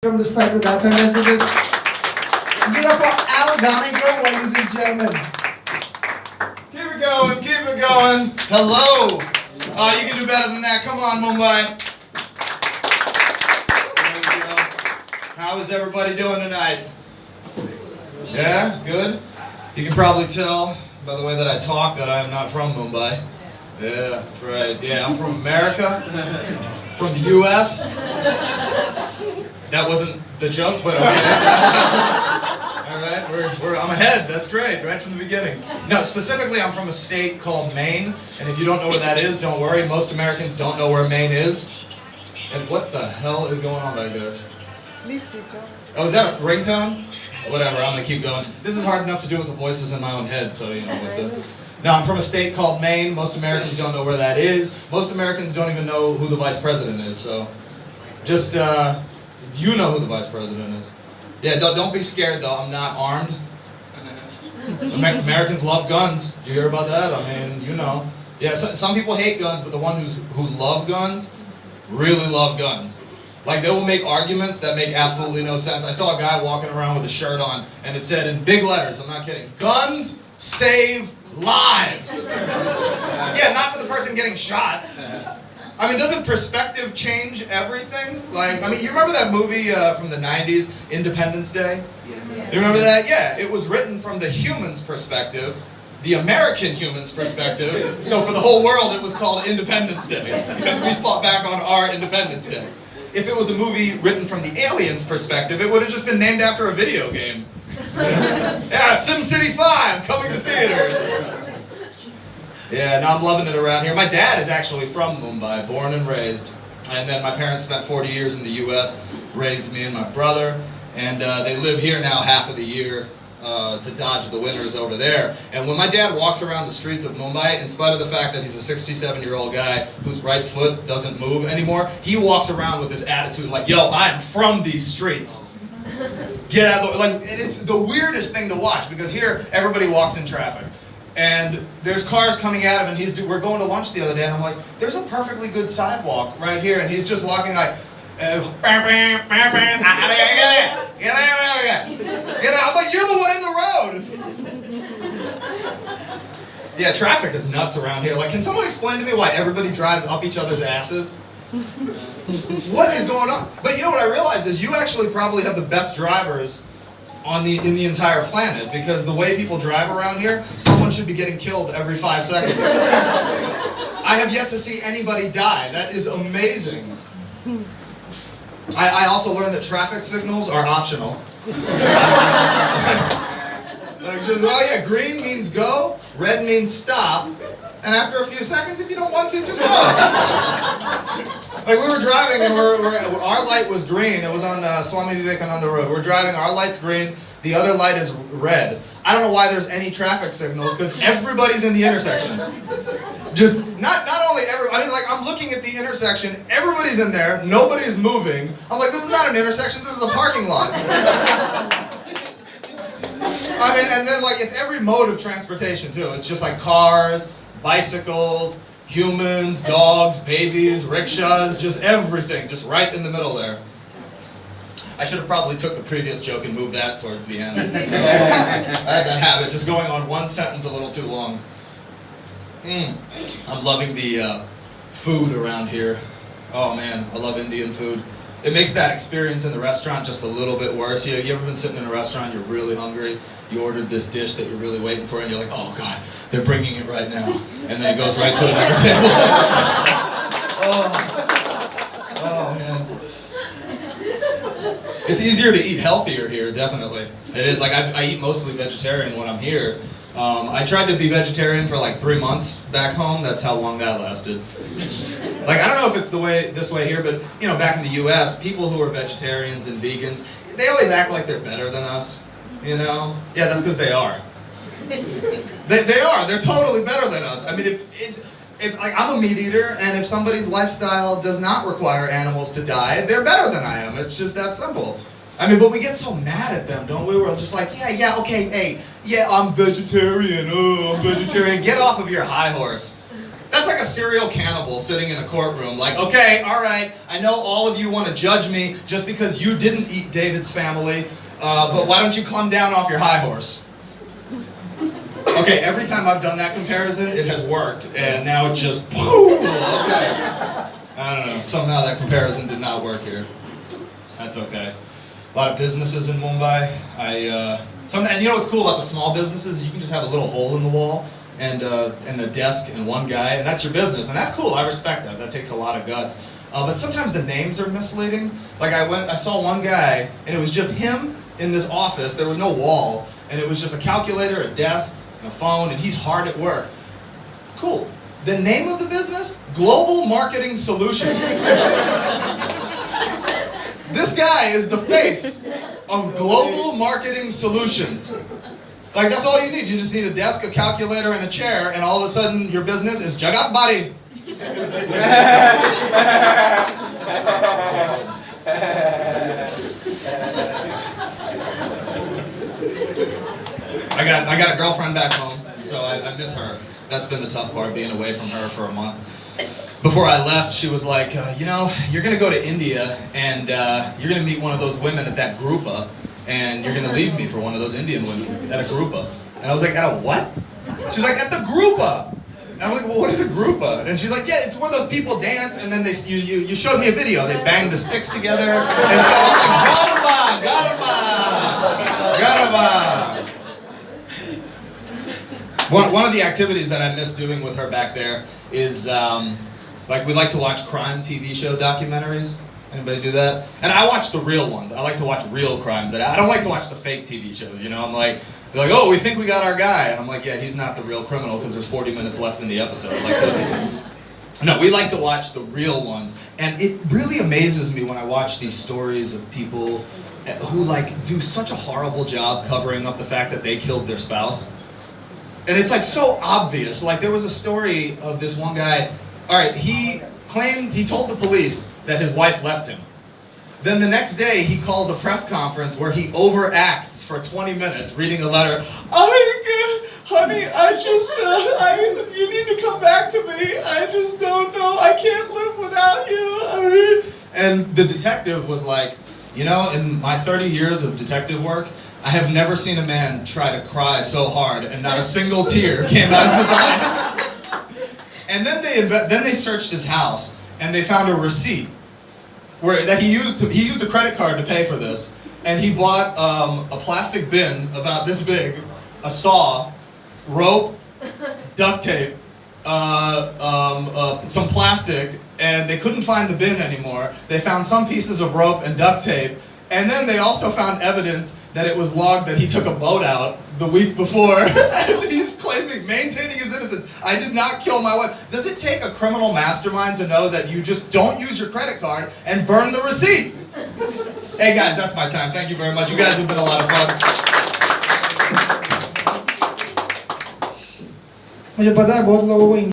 From the side without turning into this. Give it up for Al Gonico, ladies and gentlemen. Keep it going, keep it going. Hello. Oh, you can do better than that. Come on, Mumbai. There we go. How is everybody doing tonight? Yeah, good. You can probably tell by the way that I talk that I am not from Mumbai. Yeah, that's right. Yeah, I'm from America, from the U.S. That wasn't the joke, but okay. All right, I'm ahead. That's great, right from the beginning. No, specifically, I'm from a state called Maine, and if you don't know where that is, don't worry. Most Americans don't know where Maine is. And what the hell is going on back there? Oh, is that a ringtone? Whatever, I'm gonna keep going. This is hard enough to do with the voices in my own head, so you know. No, I'm from a state called Maine. Most Americans don't know where that is. Most Americans don't even know who the vice president is, so just, you know who the vice president is. Yeah, don't be scared though, I'm not armed. Americans love guns. You hear about that? I mean, you know. Yeah, some people hate guns, but the ones who love guns really love guns. Like, they will make arguments that make absolutely no sense. I saw a guy walking around with a shirt on, and it said in big letters, I'm not kidding, "Guns save lives." Yeah, not for the person getting shot. I mean, doesn't perspective change everything? Like, I mean, you remember that movie from the 90s, Independence Day? You remember that? Yeah, it was written from the human's perspective, the American human's perspective, so for the whole world it was called Independence Day, because we fought back on our Independence Day. If it was a movie written from the alien's perspective, it would have just been named after a video game. Yeah, SimCity 5 coming to theaters. Yeah, no, I'm loving it around here. My dad is actually from Mumbai, born and raised. And then my parents spent 40 years in the U.S., raised me and my brother. And they live here now half of the year to dodge the winters over there. And when my dad walks around the streets of Mumbai, in spite of the fact that he's a 67-year-old guy whose right foot doesn't move anymore, he walks around with this attitude like, yo, I'm from these streets. Get out of the way. Like, and it's the weirdest thing to watch, because here everybody walks in traffic. And there's cars coming at him, and we're going to lunch the other day, and I'm like, there's a perfectly good sidewalk right here, and he's just walking like, get out. I'm like, you're the one in the road. Yeah, traffic is nuts around here. Like, can someone explain to me why everybody drives up each other's asses? What is going on? But you know what I realized is you actually probably have the best drivers in the entire planet, because the way people drive around here, someone should be getting killed every 5 seconds. I have yet to see anybody die. That is amazing. I also learned that traffic signals are optional. Like, just, oh yeah, green means go, red means stop, and after a few seconds, if you don't want to, just go. Like, we were driving, and our light was green. It was on Swami Vivekananda Road. We're driving, our light's green, the other light is red. I don't know why there's any traffic signals, because everybody's in the intersection. Just, not only I mean, like, I'm looking at the intersection, everybody's in there, nobody's moving. I'm like, this is not an intersection, this is a parking lot. I mean, and then, like, it's every mode of transportation, too. It's just like cars, bicycles, humans, dogs, babies, rickshaws, just everything, just right in the middle there. I should have probably took the previous joke and moved that towards the end. I had that habit, just going on one sentence a little too long. I'm loving the food around here. Oh man, I love Indian food. It makes that experience in the restaurant just a little bit worse. You ever been sitting in a restaurant, you're really hungry, you ordered this dish that you're really waiting for, and you're like, oh God, they're bringing it right now. And then it goes right to another table. Oh man. It's easier to eat healthier here, definitely. It is. Like, I eat mostly vegetarian when I'm here. I tried to be vegetarian for like 3 months back home. That's how long that lasted. Like, I don't know if it's this way here, but you know, back in the U.S., people who are vegetarians and vegans, they always act like they're better than us. You know? Yeah, that's because they are. They are. They're totally better than us. I mean, it's like, I'm a meat eater, and if somebody's lifestyle does not require animals to die, they're better than I am. It's just that simple. I mean, but we get so mad at them, don't we? We're just like, yeah, okay, hey, yeah, I'm vegetarian, I'm vegetarian. Get off of your high horse. That's like a serial cannibal sitting in a courtroom like, okay, all right, I know all of you want to judge me just because you didn't eat David's family, but why don't you come down off your high horse? Okay, every time I've done that comparison, it has worked, and now it just, boom, okay. I don't know, somehow that comparison did not work here. That's okay. A lot of businesses in Mumbai. And you know what's cool about the small businesses? You can just have a little hole in the wall and a desk and one guy, and that's your business. And that's cool, I respect that. That takes a lot of guts. But sometimes the names are misleading. Like I saw one guy, and it was just him in this office. There was no wall, and it was just a calculator, a desk, and a phone, and he's hard at work. Cool. The name of the business? Global Marketing Solutions. This guy is the face of Global Marketing Solutions. Like, that's all you need. You just need a desk, a calculator, and a chair, and all of a sudden your business is Jagat Bari. I got a girlfriend back home, so I miss her. That's been the tough part, being away from her for a month. Before I left, she was like, you know, you're going to go to India, and you're going to meet one of those women at that grupa, and you're going to leave me for one of those Indian women at a grupa. And I was like, at a what? She was like, at the grupa. And I'm like, well, what is a grupa? And she's like, yeah, it's where those people dance, and then you showed me a video. They bang the sticks together, and so I'm like, garba, garba, garba. One of the activities that I miss doing with her back there is, like, we like to watch crime TV show documentaries. Anybody do that? And I watch the real ones. I like to watch real crimes. I don't like to watch the fake TV shows, you know? I'm like, they're like, oh, we think we got our guy. And I'm like, yeah, he's not the real criminal because there's 40 minutes left in the episode. No, we like to watch the real ones. And it really amazes me when I watch these stories of people who, like, do such a horrible job covering up the fact that they killed their spouse. And it's like so obvious. Like, there was a story of this one guy. All right, he told the police that his wife left him. Then the next day, he calls a press conference where he overacts for 20 minutes reading a letter. Honey, you need to come back to me. I just don't know. I can't live without you. And the detective was like, you know, in my 30 years of detective work, I have never seen a man try to cry so hard and not a single tear came out of his eye. And then they searched his house and they found a receipt that he used a credit card to pay for this, and he bought a plastic bin about this big, a saw, rope, duct tape, some plastic, and they couldn't find the bin anymore. They found some pieces of rope and duct tape. And then they also found evidence that it was logged that he took a boat out the week before, and he's maintaining his innocence. I did not kill my wife. Does it take a criminal mastermind to know that you just don't use your credit card and burn the receipt? Hey guys, that's my time. Thank you very much. You guys have been a lot of fun. मुझे पता है बहुत लोगों को